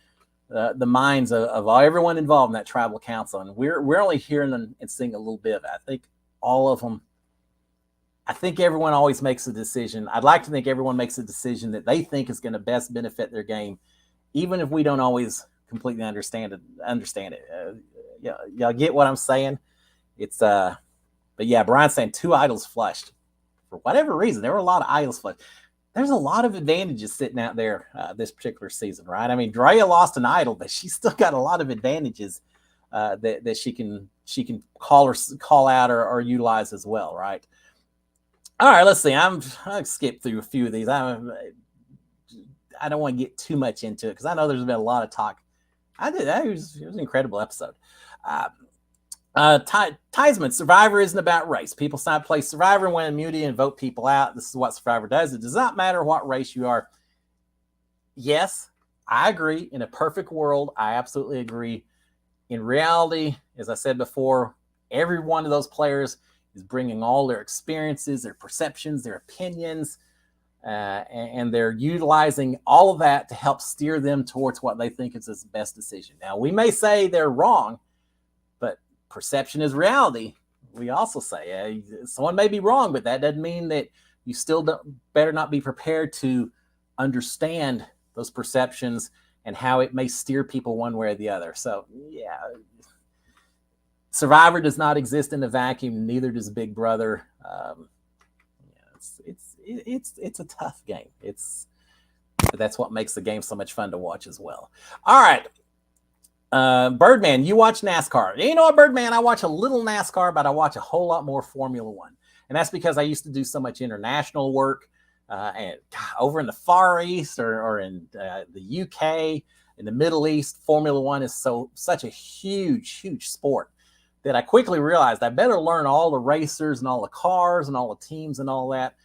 minds of everyone involved in that tribal council. And we're only hearing them and seeing a little bit of it. I think all of them, I think everyone always makes a decision. I'd like to think everyone makes a decision that they think is going to best benefit their game, even if we don't always completely understand it. Y'all get what I'm saying? It's but yeah, Brian's saying 2 idols flushed. For whatever reason, there were a lot of idols flushed. There's a lot of advantages sitting out there this particular season, right? I mean, Drea lost an idol, but she's still got a lot of advantages that she can call out or utilize as well, right? All right, let's see. I'll skip through a few of these. I don't want to get too much into it because I know there's been a lot of talk. It was an incredible episode. Theismann, Survivor isn't about race. People sign up to play Survivor and win immunity and vote people out. This is what Survivor does. It does not matter what race you are. Yes, I agree. In a perfect world, I absolutely agree. In reality, as I said before, every one of those players is bringing all their experiences, their perceptions, their opinions, and they're utilizing all of that to help steer them towards what they think is the best decision. Now, we may say they're wrong, but perception is reality. We also say someone may be wrong, but that doesn't mean that you still better not be prepared to understand those perceptions and how it may steer people one way or the other. So, yeah, Survivor does not exist in a vacuum. Neither does Big Brother. It's a tough game. But that's what makes the game so much fun to watch as well. All right. Birdman, you watch NASCAR. You know what, Birdman? I watch a little NASCAR, but I watch a whole lot more Formula One. And that's because I used to do so much international work and over in the Far East or in the UK, in the Middle East. Formula One is such a huge, huge sport that I quickly realized I better learn all the racers and all the cars and all the teams and all that,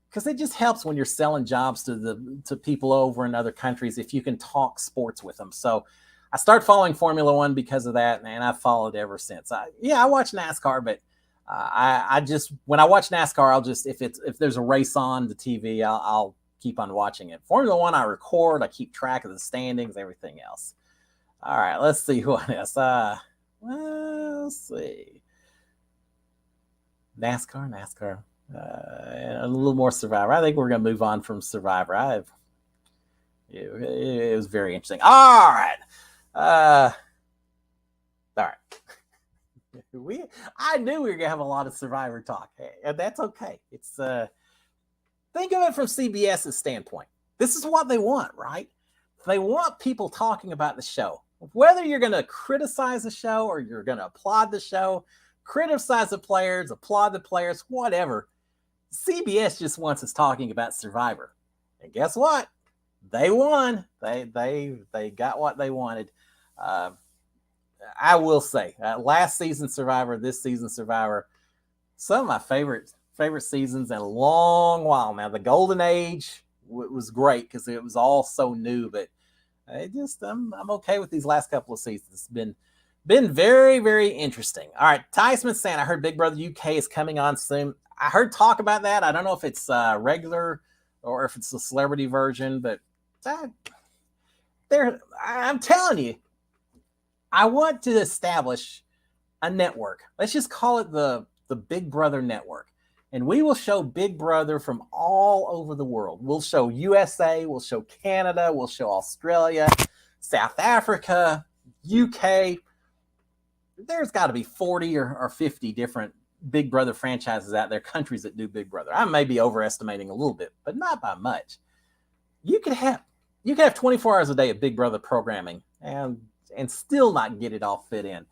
because it just helps when you're selling jobs to people over in other countries if you can talk sports with them. So I started following Formula One because of that, and I've followed ever since. I watch NASCAR, but I just, when I watch NASCAR, I'll just, if there's a race on the TV, I'll keep on watching it. Formula One, I record, I keep track of the standings, everything else. All right, let's see what else. Let's see. NASCAR. A little more Survivor. I think we're going to move on from Survivor. It was very interesting. All right. All right. I knew we were gonna have a lot of Survivor talk, and that's okay. It's think of it from CBS's standpoint. This is what they want, right? They want people talking about the show. Whether you're going to criticize the show or you're going to applaud the show, criticize the players, applaud the players, whatever, CBS just wants us talking about Survivor. And guess what? They won. They got what they wanted. I will say, last season Survivor, this season Survivor, some of my favorite seasons in a long while now. The Golden Age was great because it was all so new, but I'm okay with these last couple of seasons. It's been very, very interesting. All right, Theismann saying, I heard Big Brother UK is coming on soon. I heard talk about that. I don't know if it's regular or if it's the celebrity version, but I'm telling you, I want to establish a network. Let's just call it the Big Brother Network. And we will show Big Brother from all over the world. We'll show USA, we'll show Canada, we'll show Australia, South Africa, UK. There's got to be 40 or 50 different Big Brother franchises out there, countries that do Big Brother. I may be overestimating a little bit, but not by much. You could have 24 hours a day of Big Brother programming and still not get it all fit in.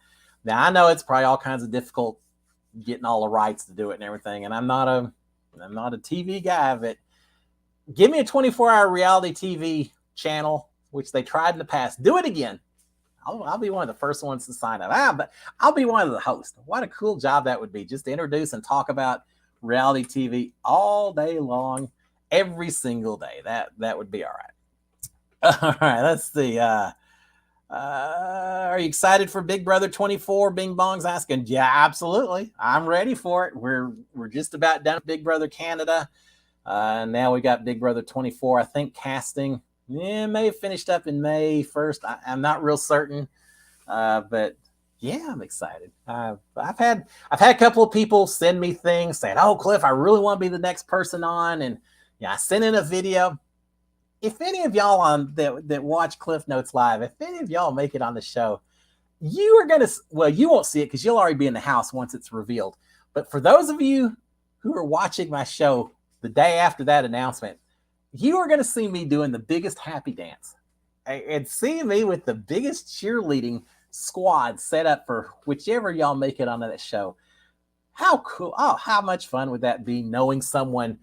Now I know it's probably all kinds of difficult getting all the rights to do it and everything, and I'm not a TV guy, but give me a 24-hour reality TV channel, which they tried in the past. Do it again. I'll be one of the first ones to sign up. But I'll be one of the hosts. What a cool job that would be, just to introduce and talk about reality TV all day long, every single day. That would be all right. All right, let's see. Are you excited for Big Brother 24? Bing Bong's asking. Yeah, absolutely. I'm ready for it. We're just about done with Big Brother Canada. Now we got Big Brother 24. I think casting may have finished up in May 1st. I'm not real certain, but yeah, I'm excited. I've had a couple of people send me things saying, "Oh, Cliff, I really want to be the next person on," and I sent in a video. If any of y'all that watch Cliff Notes Live, if any of y'all make it on the show, you are gonna you won't see it because you'll already be in the house once it's revealed. But for those of you who are watching my show the day after that announcement, you are going to see me doing the biggest happy dance and see me with the biggest cheerleading squad set up for whichever y'all make it onto that show. How cool. Oh, how much fun would that be, knowing someone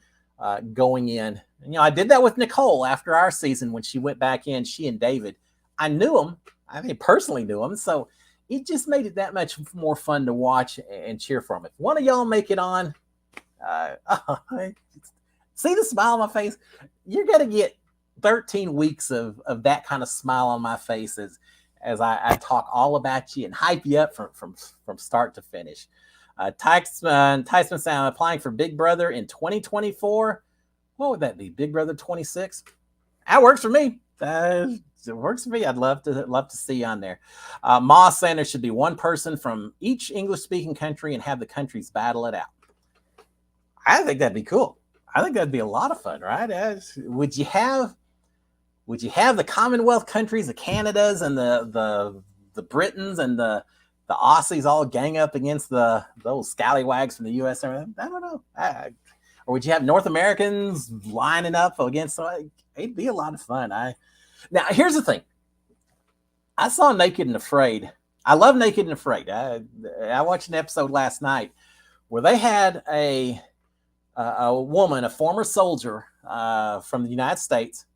going in? And, I did that with Nicole after our season when she went back in, she and David. I knew them. I personally knew them. So it just made it that much more fun to watch and cheer for them. If one of y'all make it on, see the smile on my face? You're going to get 13 weeks of that kind of smile on my face as I talk all about you and hype you up from start to finish. Tyson Sound applying for Big Brother in 2024. What would that be? Big Brother 26? That works for me. It works for me. I'd love to see you on there. Moss saying there should be one person from each English-speaking country and have the countries battle it out. I think that'd be cool. I think that'd be a lot of fun, right? Would you have the Commonwealth countries, the Canadas and the Britons and the Aussies all gang up against those scallywags from the US? I don't know. Or would you have North Americans lining up against? It'd be a lot of fun. Now here's the thing. I saw Naked and Afraid. I love Naked and Afraid. I watched an episode last night where they had a woman, a former soldier from the United States.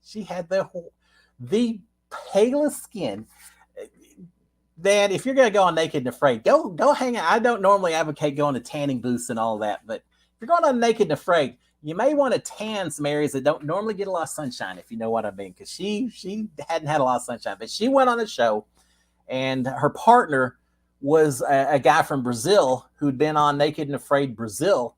She had the palest skin. Dan, if you're going to go on Naked and Afraid, go hang out. I don't normally advocate going to tanning booths and all that, but if you're going on Naked and Afraid, you may want to tan some areas that don't normally get a lot of sunshine, if you know what I mean, because she hadn't had a lot of sunshine. But she went on the show, and her partner was a guy from Brazil who'd been on Naked and Afraid Brazil.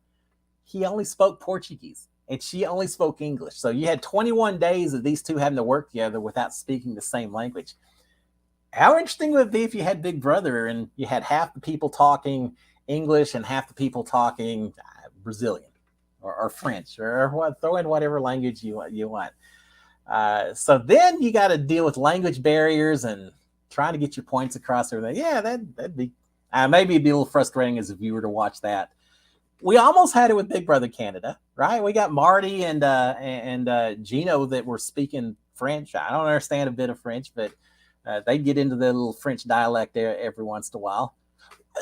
He only spoke Portuguese, and she only spoke English. So you had 21 days of these two having to work together without speaking the same language. How interesting would it be if you had Big Brother and you had half the people talking English and half the people talking Brazilian or French or what? Throw in whatever language you want. So then you got to deal with language barriers and trying to get your points across everything. Yeah, that'd be maybe it'd be a little frustrating as a viewer to watch that. We almost had it with Big Brother Canada, right? We got Marty and Gino that were speaking French. I don't understand a bit of French, but they get into the little French dialect there every once in a while.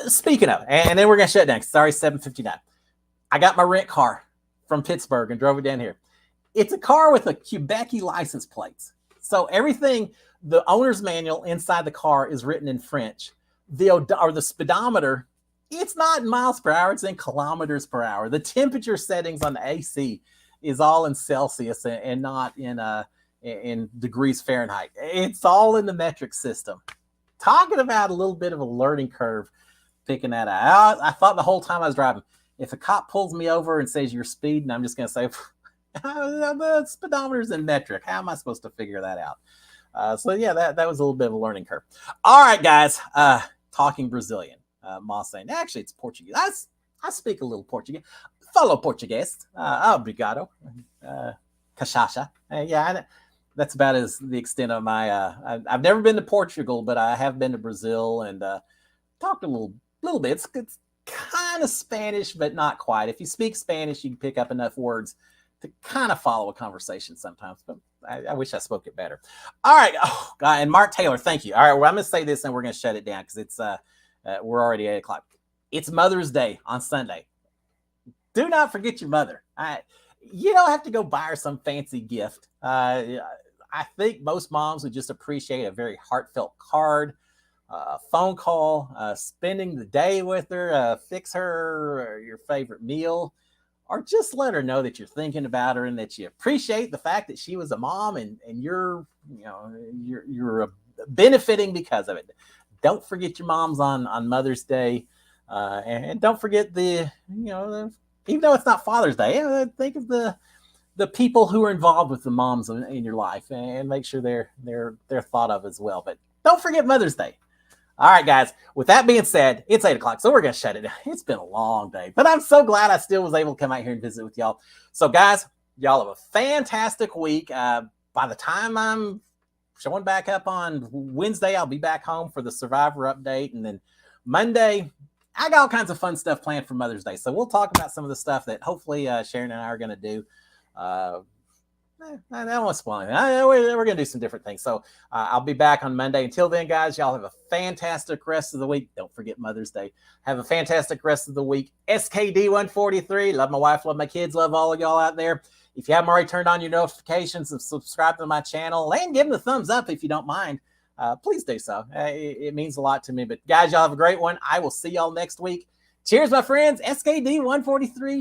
Speaking of, and then we're going to shut down. Sorry, 7:59. I got my rent car from Pittsburgh and drove it down here. It's a car with a Quebec license plates. So everything, the owner's manual inside the car is written in French. The speedometer, it's not in miles per hour, it's in kilometers per hour. The temperature settings on the AC is all in Celsius and not in degrees Fahrenheit. It's all in the metric system. Talking about a little bit of a learning curve picking that out. I thought the whole time I was driving, if a cop pulls me over and says you're speeding, I'm just going to say, the speedometer's in metric. How am I supposed to figure that out? So yeah, that was a little bit of a learning curve. All right, guys, talking Brazilian. Moss saying, actually, it's Portuguese. I speak a little Portuguese. Falo Portuguese. Obrigado. Cachaça. Yeah, that's about the extent of my. I've never been to Portugal, but I have been to Brazil and talked a little bit. It's kind of Spanish, but not quite. If you speak Spanish, you can pick up enough words to kind of follow a conversation sometimes, but I wish I spoke it better. All right. Oh, God. And Mark Taylor, thank you. All right. Well, I'm going to say this and we're going to shut it down because it's we're already 8 o'clock. It's Mother's Day on Sunday. Do not forget your mother. You don't have to go buy her some fancy gift. I think most moms would just appreciate a very heartfelt card, phone call, spending the day with her, fix her your favorite meal, or just let her know that you're thinking about her and that you appreciate the fact that she was a mom and you're benefiting because of it. Don't forget your moms on Mother's Day, and don't forget even though it's not Father's Day, think of the people who are involved with the moms in your life and make sure they're thought of as well. But don't forget Mother's Day. All right, guys. With that being said, it's 8 o'clock, so we're going to shut it down. It's been a long day, but I'm so glad I still was able to come out here and visit with y'all. So, guys, y'all have a fantastic week. By the time I'm showing back up on Wednesday, I'll be back home for the Survivor update. And then Monday, I got all kinds of fun stuff planned for Mother's Day. So we'll talk about some of the stuff that hopefully Sharon and I are going to do. I don't want to spoil anything. We're going to do some different things. So I'll be back on Monday. Until then, guys, y'all have a fantastic rest of the week. Don't forget Mother's Day. Have a fantastic rest of the week. SKD143. Love my wife. Love my kids. Love all of y'all out there. If you haven't already turned on your notifications and subscribed to my channel and give them a thumbs up if you don't mind, please do so. It means a lot to me. But, guys, y'all have a great one. I will see y'all next week. Cheers, my friends. SKD143